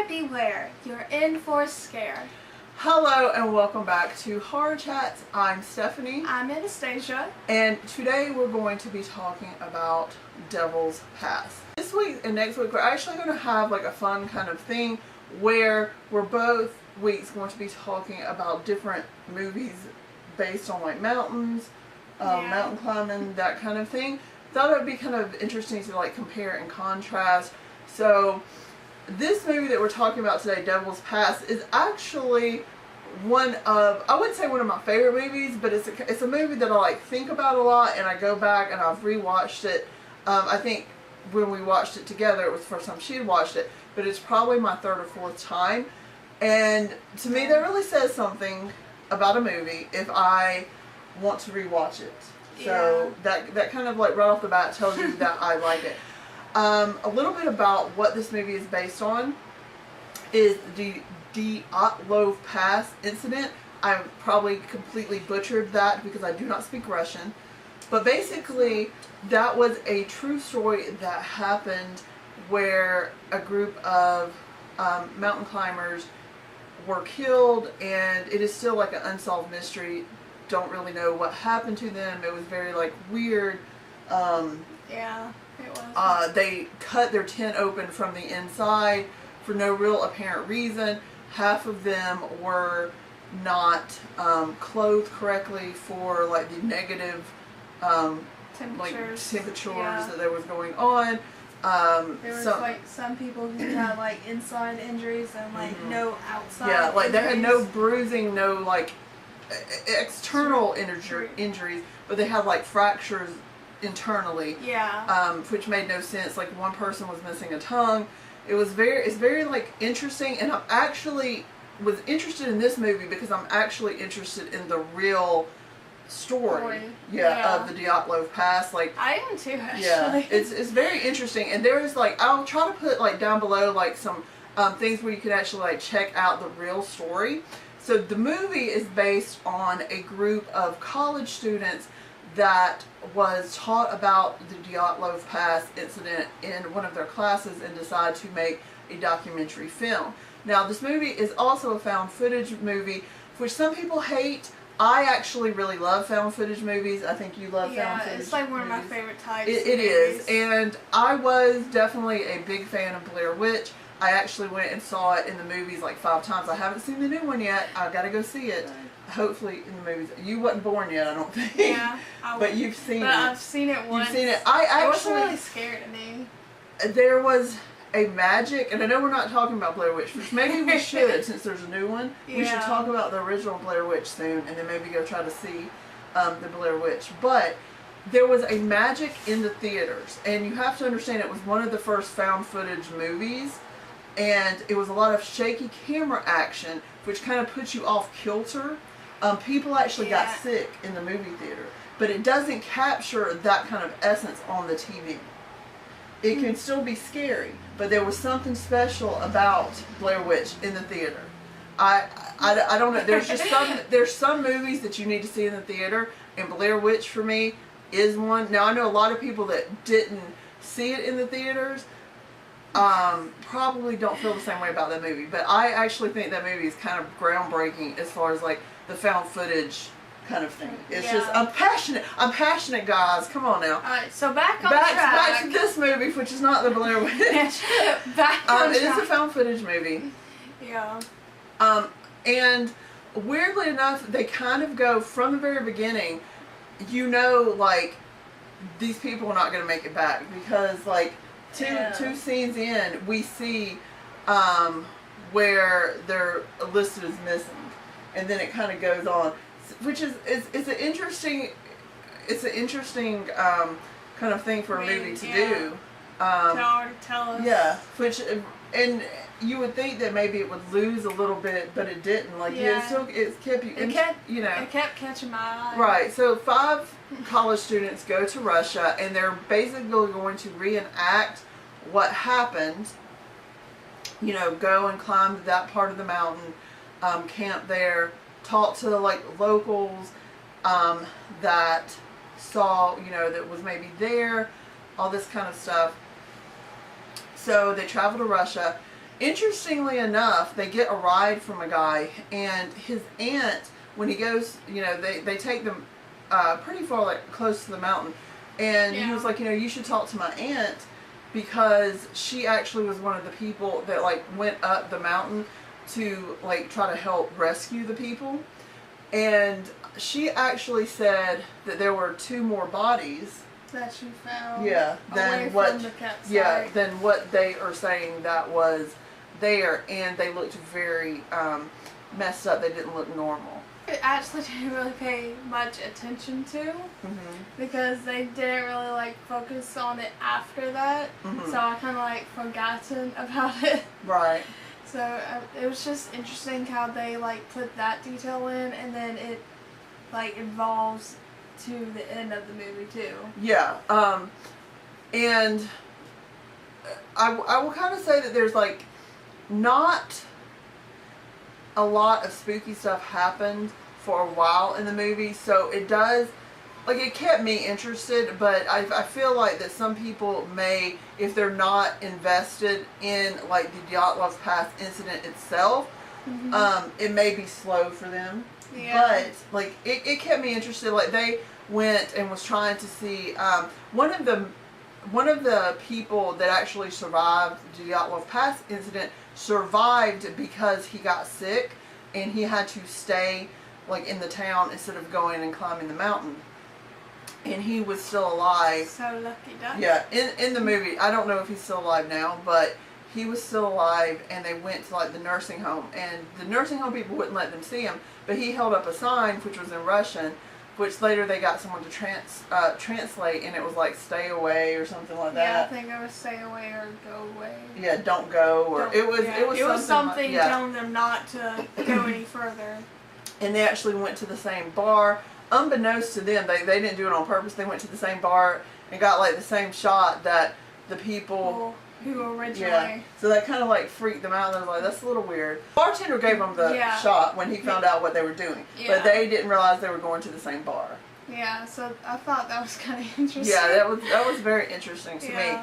beware, you're in for a scare. Hello and welcome back to Horror Chats. I'm Stephanie. I'm Anastasia. And today we're going to be talking about Devil's Past. This week and next week we're actually going to have like a fun kind of thing where we're both weeks going to be talking about different movies based on like mountains, mountain climbing, that kind of thing. Thought it would be kind of interesting to like compare and contrast. So this movie that we're talking about today, Devil's Past, is actually one of, I wouldn't say one of my favorite movies, but it's a movie that I like think about a lot, and I go back and I've rewatched it. I think when we watched it together, it was the first time she had watched it, but it's probably my third or fourth time. And to me, that really says something about a movie if I want to rewatch it. So that kind of like right off the bat tells you that I like it. A little bit about what this movie is based on is the Dyatlov Pass incident. I probably completely butchered that because I do not speak Russian. But basically, that was a true story that happened where a group of mountain climbers were killed, and it is still like an unsolved mystery. Don't really know what happened to them. It was very like weird. Yeah. It was. They cut their tent open from the inside for no real apparent reason. Half of them were not clothed correctly for like the negative temperatures that there was going on. There was like some people who had like inside injuries and like no outside. Yeah, like injuries. they had no bruising, no like external injuries, but they had like fractures internally, which made no sense. Like one person was missing a tongue. It's very like interesting, and I'm actually was interested in this movie because I'm actually interested in the real story of the Dyatlov Pass. Like I am too, actually. Yeah, it's very interesting, and there's like, I'll try to put like down below like some things where you can actually like check out the real story. So the movie is based on a group of college students that was taught about the Dyatlov Pass incident in one of their classes and decided to make a documentary film. Now this movie is also a found footage movie, which some people hate. I actually really love found footage movies. I think you love found footage. It's like one of my favorite types. It is, and I was definitely a big fan of Blair Witch. I actually went and saw it in the movies like 5 times. I haven't seen the new one yet. I've got to go see it. Hopefully in the movies. You wasn't born yet, I don't think. Yeah, but you've seen it. I've seen it once. You've seen it. It wasn't really scary to me. There was a magic, and I know we're not talking about Blair Witch, which maybe we should since there's a new one. We should talk about the original Blair Witch soon, and then maybe go try to see the Blair Witch. But there was a magic in the theaters, and you have to understand it was one of the first found footage movies, and it was a lot of shaky camera action, which kind of puts you off kilter. People actually got sick in the movie theater, but it doesn't capture that kind of essence on the TV. It can still be scary, but there was something special about Blair Witch in the theater. I don't know. There's some movies that you need to see in the theater, and Blair Witch for me is one. Now I know a lot of people that didn't see it in the theaters probably don't feel the same way about that movie, but I actually think that movie is kind of groundbreaking as far as like the found footage kind of thing. It's just, I'm passionate guys, come on now. Alright, so back to this movie, which is not the Blair Witch. It is a found footage movie. Yeah. And weirdly enough, they kind of go from the very beginning, you know, like these people are not going to make it back, because like two scenes in, we see where they're listed as missing, and then it kind of goes on, which is it's an interesting kind of thing for a movie to do. Tell us. Yeah, which, and you would think that maybe it would lose a little bit, but it didn't. Like it kept you. It kept catching my eye. Right. So 5 college students go to Russia, and they're basically going to reenact what happened. You know, go and climb that part of the mountain, camp there, talk to like locals that saw, you know, that was maybe there, all this kind of stuff. So they travel to Russia, Interestingly enough, they get a ride from a guy, and his aunt, when he goes, you know, they take them pretty far, like close to the mountain, and he was like, you know, you should talk to my aunt, because she actually was one of the people that like went up the mountain to like try to help rescue the people, and she actually said that there were 2 more bodies that she found. Yeah, than what. Than what they are saying that was there, and they looked very messed up. They didn't look normal. I actually didn't really pay much attention to because they didn't really like focus on it after that, so I kind of like forgotten about it. Right. So it was just interesting how they like put that detail in, and then it like evolves to the end of the movie too. Yeah. And I will kind of say that there's like not a lot of spooky stuff happened for a while in the movie, so it does, like, it kept me interested, but I feel like that some people may, if they're not invested in like the Dyatlov Pass incident itself, it may be slow for them. But like it kept me interested. Like, they went and was trying to see one of the people that actually survived the Dyatlov Pass incident survived because he got sick and he had to stay like in the town instead of going and climbing the mountain, and he was still alive. So lucky duck. Yeah, in the movie, I don't know if he's still alive now, but he was still alive, and they went to like the nursing home, and the nursing home people wouldn't let them see him, but he held up a sign which was in Russian, which later they got someone to translate, and it was like "stay away" or something like that. Yeah, I think it was "stay away" or "go away." Yeah, don't go, or it was something telling them not to go any further. And they actually went to the same bar, unbeknownst to them. They didn't do it on purpose. They went to the same bar and got like the same shot that the people who originally. Yeah. So that kind of like freaked them out. They were like, "That's a little weird." Bartender gave them the shot when he found out what they were doing, but they didn't realize they were going to the same bar. Yeah. So I thought that was kind of interesting. Yeah, that was very interesting to me.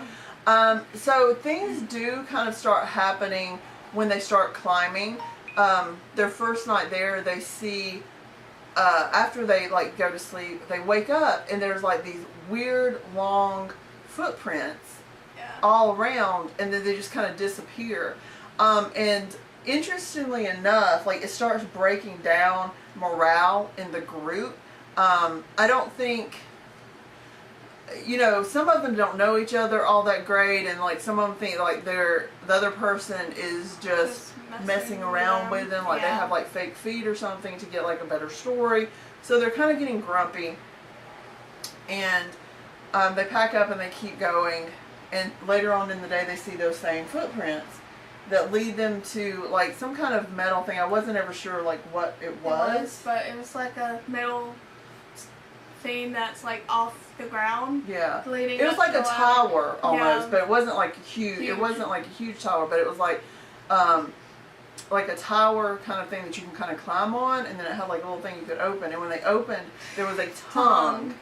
So things do kind of start happening when they start climbing. Their first night there, they see, after they like go to sleep, they wake up and there's like these weird long footprints all around, and then they just kind of disappear. And interestingly enough, like, it starts breaking down morale in the group. I don't think, you know, some of them don't know each other all that great, and like some of them think like the other person is just messing around with them, like they have like fake feet or something to get like a better story. So they're kind of getting grumpy, and they pack up and they keep going, and later on in the day they see those same footprints that lead them to like some kind of metal thing. I wasn't ever sure like what it was. But it was like a metal thing that's like off the ground. Yeah. It was like a tower almost, but it wasn't like huge. It wasn't like a huge tower, but it was like a tower kind of thing that you can kind of climb on, and then it had like a little thing you could open, and when they opened, there was a tongue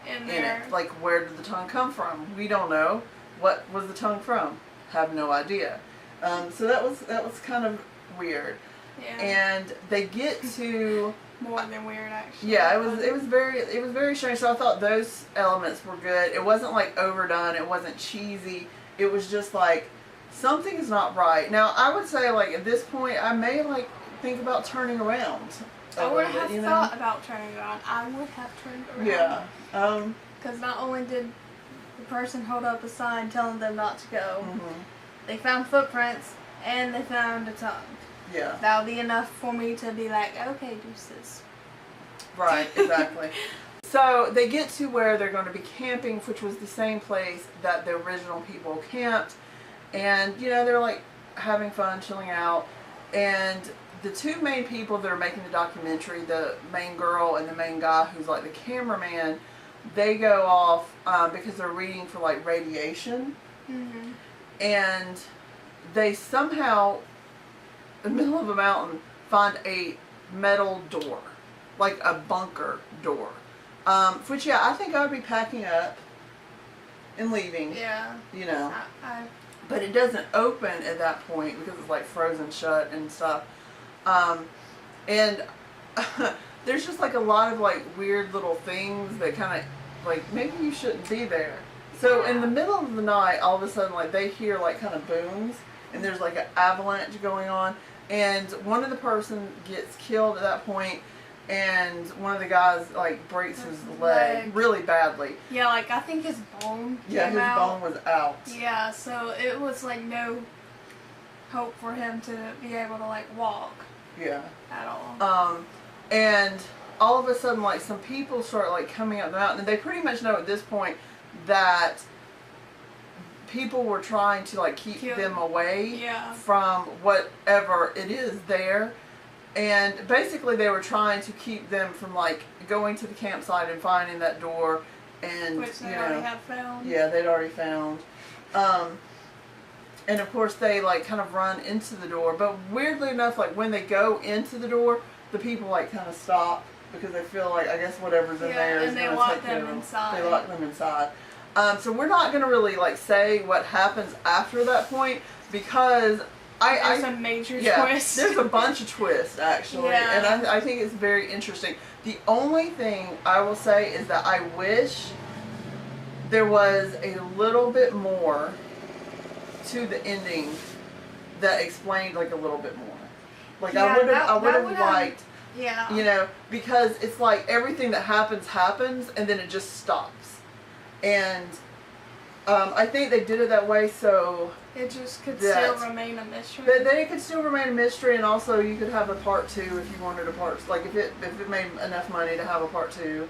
in it. Like, where did the tongue come from? We don't know. What was the tongue from? Have no idea. So that was kind of weird. Yeah. And they get to more than weird, actually. Yeah, it was very strange. So I thought those elements were good. It wasn't like overdone. It wasn't cheesy. It was just like, something is not right. Now, I would say, like, at this point, I may like think about turning around. I would have thought about turning around. I would have turned around. Yeah. Because not only did the person hold up a sign telling them not to go, they found footprints and they found a tongue. Yeah. That'll be enough for me to be like, okay, deuces. Right, exactly. So they get to where they're going to be camping, which was the same place that the original people camped. And, you know, they're like having fun, chilling out. And the two main people that are making the documentary, the main girl and the main guy who's like the cameraman, they go off because they're reading for like radiation. And they somehow, in the middle of a mountain, find a metal door, like a bunker door. Which, yeah, I think I'd be packing up and leaving. Yeah. You know. but it doesn't open at that point because it's like frozen shut and stuff. And there's just like a lot of like weird little things that kind of like maybe you shouldn't be there. So in the middle of the night, all of a sudden like they hear like kind of booms and there's like an avalanche going on, and one of the person gets killed at that point, and one of the guys like breaks his leg really badly. Yeah, like I think his bone his bone was out. Yeah, so it was like no hope for him to be able to like walk. Yeah. At all. And all of a sudden like some people start like coming up the mountain, and they pretty much know at this point that people were trying to like keep them away from whatever it is there. And basically they were trying to keep them from like going to the campsite and finding that door, and which they already had found. Yeah, they'd already found. And of course they like kind of run into the door, but weirdly enough, like when they go into the door, the people like kind of stop because they feel like I guess whatever's in there is going to take them inside. They lock them inside. So we're not going to really like say what happens after that point, because there's a major twist. There's a bunch of twists actually, and I think it's very interesting. The only thing I will say is that I wish there was a little bit more to the ending that explained like a little bit more. Like I would have liked, you know, because it's like everything that happens and then it just stops. And I think they did it that way so it just could still remain a mystery. But then it could still remain a mystery, and also you could have a part 2 if you wanted a part. Like if it made enough money to have a part 2, you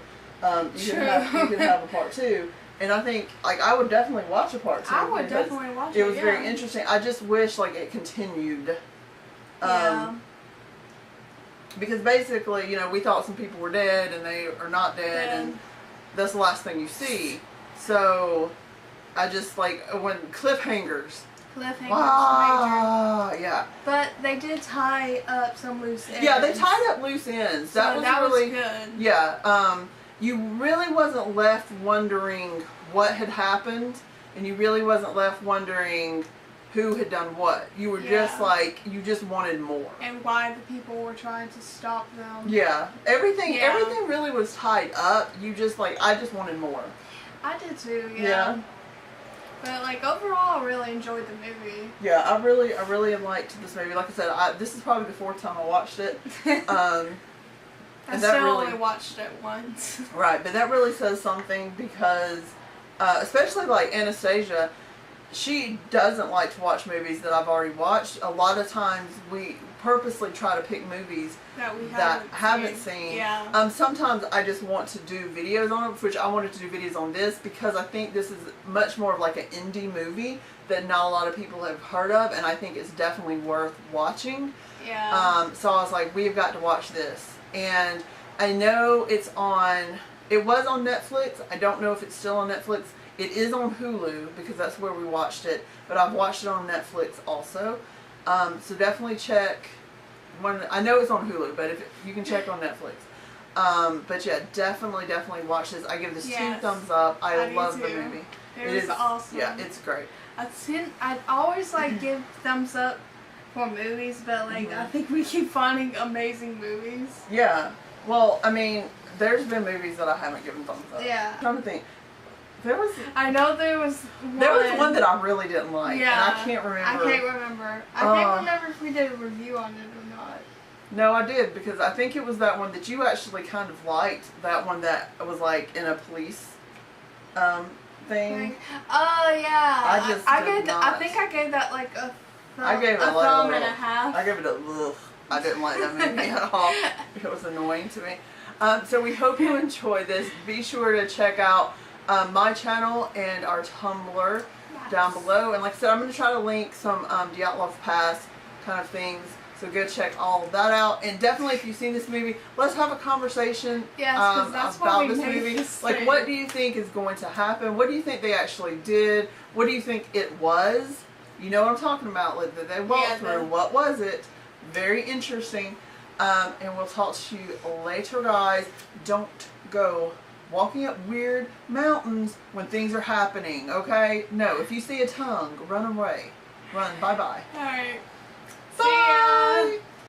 could have a part 2. And I think like I would definitely watch a part 2. I would definitely watch it. It was very interesting. I just wish like it continued. Because basically, you know, we thought some people were dead and they are not dead, and that's the last thing you see. So I just like when cliffhangers. Major. Yeah. But they did tie up some loose ends. Yeah, they tied up loose ends. So that was really good. Yeah. You really wasn't left wondering what had happened, and you really wasn't left wondering who had done what. You were just like, you just wanted more. And why the people were trying to stop them. Yeah. Everything really was tied up. You just like, I just wanted more. I did too, yeah. But like overall, I really enjoyed the movie. Yeah, I really liked this movie. Like I said, this is probably the 4th time I watched it. I still only watched it once. Right, but that really says something because, especially like Anastasia, she doesn't like to watch movies that I've already watched. A lot of times we purposely try to pick movies that we haven't seen. Yeah. Sometimes I just want to do videos on it, which I wanted to do videos on this because I think this is much more of like an indie movie that not a lot of people have heard of, and I think it's definitely worth watching. Yeah. So I was like, we've got to watch this. And I know it was on Netflix. I don't know if it's still on Netflix. It is on Hulu because that's where we watched it. But I've watched it on Netflix also. So definitely check. I know it's on Hulu, but you can check on Netflix. But yeah, definitely watch this. I give this 2 thumbs up. I love the movie. It is awesome. Yeah, it's great. I'd always like give thumbs up for movies, but like I think we keep finding amazing movies. Yeah. Well, I mean, there's been movies that I haven't given thumbs up. Yeah. I'm trying to think. I know there was one. There was one that I really didn't like. Yeah. And I can't remember. I can't remember if we did a review on it or not. No, I did, because I think it was that one that you actually kind of liked. That one that was like in a police thing. Oh yeah. I think I gave that like a thumb and a half. I gave it a ugh. I didn't like that movie at all. It was annoying to me. So we hope you enjoyed this. Be sure to check out my channel and our Tumblr down below. And like I said, I'm going to try to link some Dyatlov Pass kind of things. So go check all of that out. And definitely, if you've seen this movie, let's have a conversation about this movie. Like, what do you think is going to happen? What do you think they actually did? What do you think it was? You know what I'm talking about, like, that they walked through. What was it? Very interesting. And we'll talk to you later, guys. Don't go walking up weird mountains when things are happening, okay? No, if you see a tongue, run away. Run, bye-bye. Alright. Bye! See ya!